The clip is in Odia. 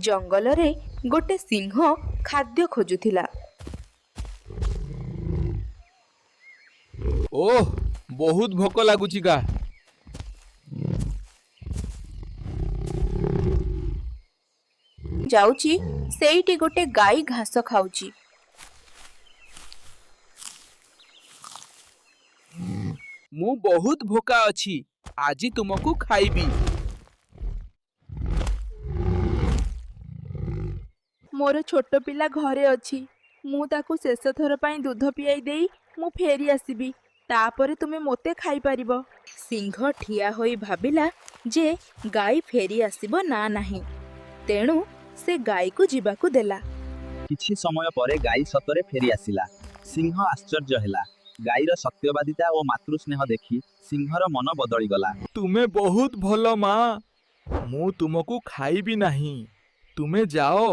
ଜଙ୍ଗଲରେ ଗୋଟେ ସିଂହ ଖାଦ୍ୟ ଖୋଜୁଥିଲା। ଓଃ, ବହୁତ ଭୋକ ଲାଗୁଛି ଗା। ଯାଉଛି, ସେଇଠି ଗୋଟେ ଗାଈ ଘାସ ଖାଉଛି। ମୁଁ ବହୁତ ଭୋକା ଅଛି, ଆଜି ତୁମକୁ ଖାଇବି। ମୋର ଛୋଟ ପିଲା ଘରେ ଅଛି। ମୁଁ ତାକୁ ଶେଷ ଥର ପାଇଁ ଦୁଧ ପିଆଇ ଦେଇ ମୁଁ ଫେରି ଆସିବି। ତାପରେ ତୁମେ ମୋତେ ଖାଇପାରିବ। ସିଂହ ଠିଆ ହୋଇ ଭାବିଲା ଯେ ଗାଈ ଫେରି ଆସିବ ନା ନାହିଁ। ତେଣୁ ସେ ଗାଈକୁ ଯିବାକୁ ଦେଲା। କିଛି ସମୟ ପରେ ଗାଈ ସତରେ ଫେରି ଆସିଲା। ସିଂହ ଆଶ୍ଚର୍ଯ୍ୟ ହେଲା। ଗାଈର ସତ୍ୟବାଦିତା ଓ ମାତୃସ୍ନେହ ଦେଖି ସିଂହର ମନ ବଦଳିଗଲା। ତୁମେ ବହୁତ ଭଲ ମା। ମୁଁ ତୁମକୁ ଖାଇବି ନାହିଁ। ତୁମେ ଯାଅ,